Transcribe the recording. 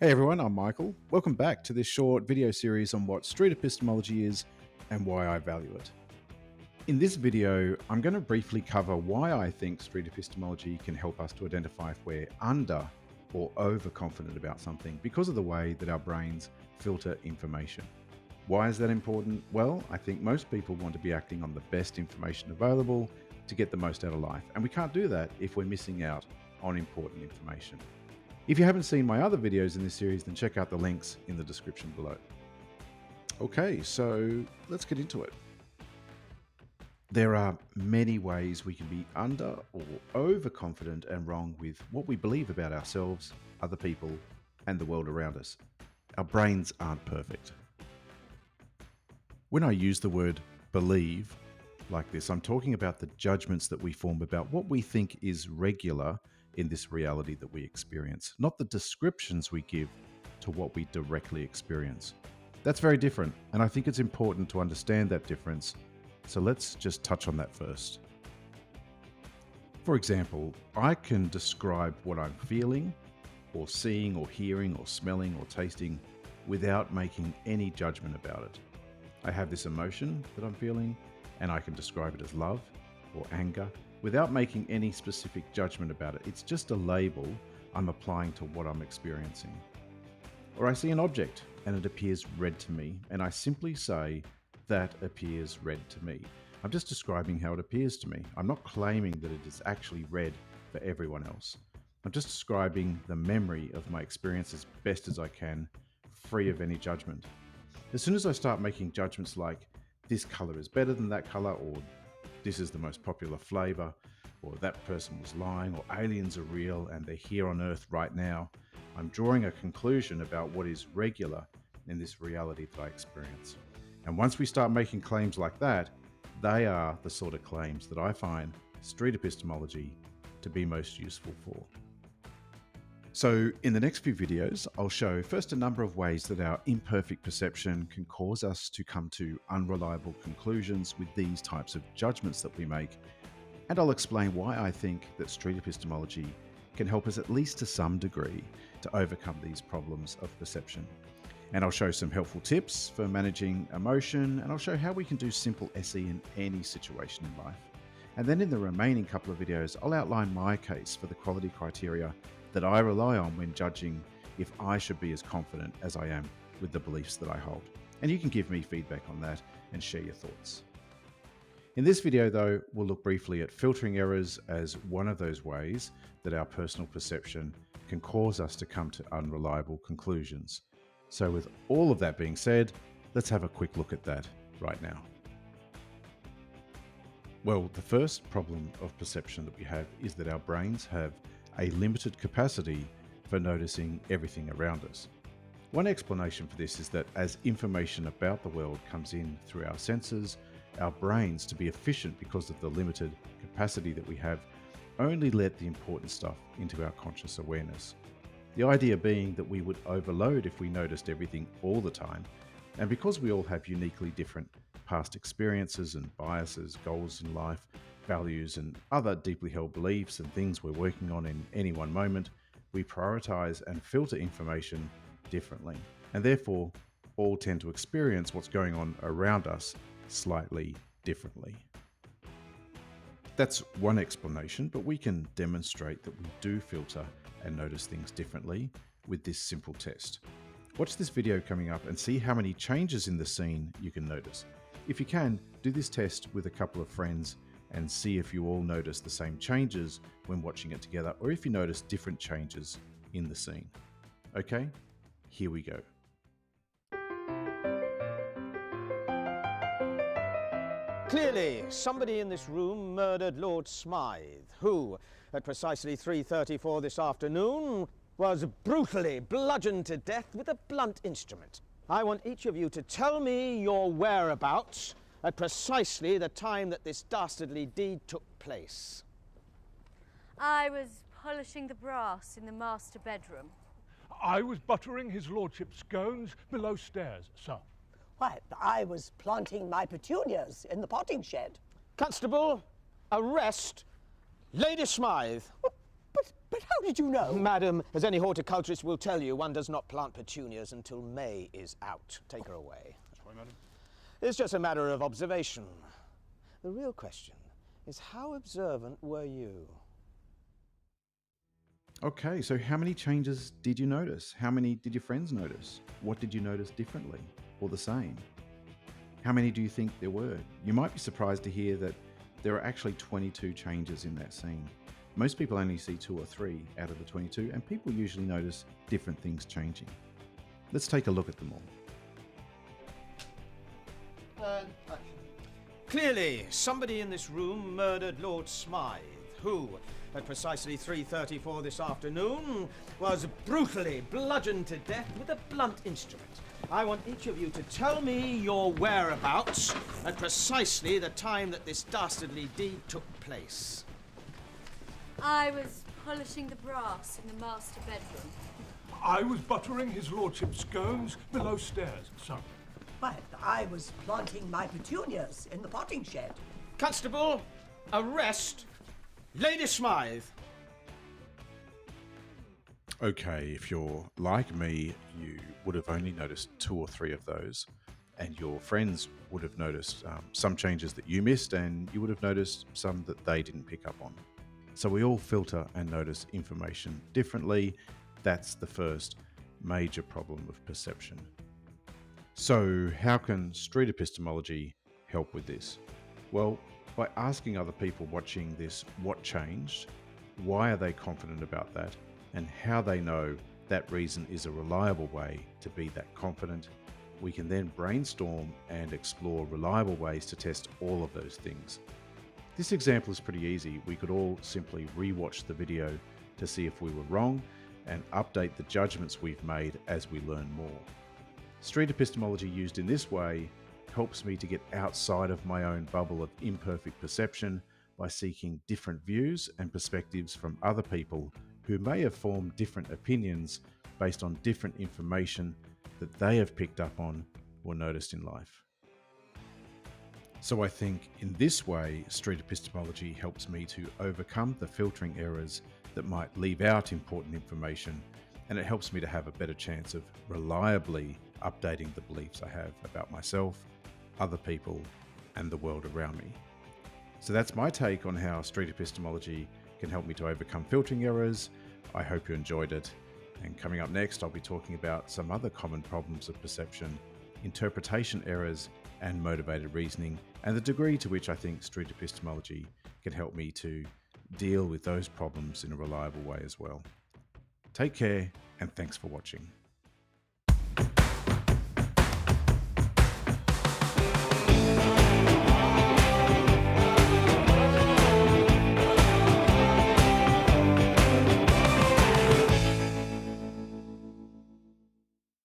Hey everyone, I'm Michael. Welcome back to this short video series on what street epistemology is and why I value it. In this video, I'm going to briefly cover why I think street epistemology can help us to identify if we're under or overconfident about something because of the way that our brains filter information. Why is that important? Well, I think most people want to be acting on the best information available to get the most out of life, and we can't do that if we're missing out on important information. If you haven't seen my other videos in this series, then check out the links in the description below. Okay, so let's get into it. There are many ways we can be under or overconfident and wrong with what we believe about ourselves, other people, and the world around us. Our brains aren't perfect. When I use the word believe like this, I'm talking about the judgments that we form about what we think is regular in this reality that we experience, not the descriptions we give to what we directly experience. That's very different, and I think it's important to understand that difference, so let's just touch on that first. For example, I can describe what I'm feeling, or seeing, or hearing, or smelling, or tasting without making any judgment about it. I have this emotion that I'm feeling, and I can describe it as love or anger without making any specific judgment about it. It's just a label I'm applying to what I'm experiencing. Or I see an object and it appears red to me, and I simply say, that appears red to me. I'm just describing how it appears to me. I'm not claiming that it is actually red for everyone else. I'm just describing the memory of my experience as best as I can, free of any judgment. As soon as I start making judgments like, this color is better than that color, or this is the most popular flavor, or that person was lying, or aliens are real and they're here on Earth right now, I'm drawing a conclusion about what is regular in this reality that I experience. And once we start making claims like that, they are the sort of claims that I find street epistemology to be most useful for. So in the next few videos, I'll show first a number of ways that our imperfect perception can cause us to come to unreliable conclusions with these types of judgments that we make. And I'll explain why I think that street epistemology can help us, at least to some degree, to overcome these problems of perception. And I'll show some helpful tips for managing emotion, and I'll show how we can do simple SE in any situation in life. And then in the remaining couple of videos, I'll outline my case for the quality criteria that I rely on when judging if I should be as confident as I am with the beliefs that I hold. And you can give me feedback on that and share your thoughts. In this video, though, we'll look briefly at filtering errors as one of those ways that our personal perception can cause us to come to unreliable conclusions. So with all of that being said, let's have a quick look at that right now. Well, the first problem of perception that we have is that our brains have a limited capacity for noticing everything around us. One explanation for this is that as information about the world comes in through our senses, our brains, to be efficient because of the limited capacity that we have, only let the important stuff into our conscious awareness. The idea being that we would overload if we noticed everything all the time, and because we all have uniquely different past experiences and biases, goals in life, values, and other deeply held beliefs and things we're working on in any one moment, we prioritize and filter information differently, and therefore all tend to experience what's going on around us slightly differently. That's one explanation, but we can demonstrate that we do filter and notice things differently with this simple test. Watch this video coming up and see how many changes in the scene you can notice. If you can, do this test with a couple of friends and see if you all notice the same changes when watching it together, or if you notice different changes in the scene. Okay, here we go. Clearly, somebody in this room murdered Lord Smythe, who, at precisely 3:34 this afternoon, was brutally bludgeoned to death with a blunt instrument. I want each of you to tell me your whereabouts at precisely the time that this dastardly deed took place. I was polishing the brass in the master bedroom. I was buttering his lordship's scones below stairs, sir. Why, I was planting my petunias in the potting shed. Constable, arrest Lady Smythe. But how did you know? Madam, as any horticulturist will tell you, one does not plant petunias until May is out. Take her away. Sorry, madam. It's just a matter of observation. The real question is, how observant were you? Okay, so how many changes did you notice? How many did your friends notice? What did you notice differently or the same? How many do you think there were? You might be surprised to hear that there are actually 22 changes in that scene. Most people only see 2 or 3 out of the 22, and people usually notice different things changing. Let's take a look at them all. Clearly, somebody in this room murdered Lord Smythe, who, at precisely 3:34 this afternoon, was brutally bludgeoned to death with a blunt instrument. I want each of you to tell me your whereabouts at precisely the time that this dastardly deed took place. I was polishing the brass in the master bedroom. I was buttering his lordship's scones below stairs, sir. Well, I was planting my petunias in the potting shed. Constable, arrest Lady Smythe. Okay, if you're like me, you would have only noticed 2 or 3 of those, and your friends would have noticed some changes that you missed, and you would have noticed some that they didn't pick up on. So we all filter and notice information differently. That's the first major problem of perception. So how can street epistemology help with this? Well, by asking other people watching this what changed, why are they confident about that, and how they know that reason is a reliable way to be that confident, we can then brainstorm and explore reliable ways to test all of those things. This example is pretty easy. We could all simply re-watch the video to see if we were wrong and update the judgments we've made as we learn more. Street epistemology used in this way helps me to get outside of my own bubble of imperfect perception by seeking different views and perspectives from other people who may have formed different opinions based on different information that they have picked up on or noticed in life. So I think in this way, street epistemology helps me to overcome the filtering errors that might leave out important information, and it helps me to have a better chance of reliably updating the beliefs I have about myself, other people, and the world around me. So that's my take on how street epistemology can help me to overcome filtering errors. I hope you enjoyed it. And coming up next, I'll be talking about some other common problems of perception, interpretation errors, and motivated reasoning, and the degree to which I think street epistemology can help me to deal with those problems in a reliable way as well. Take care, and thanks for watching.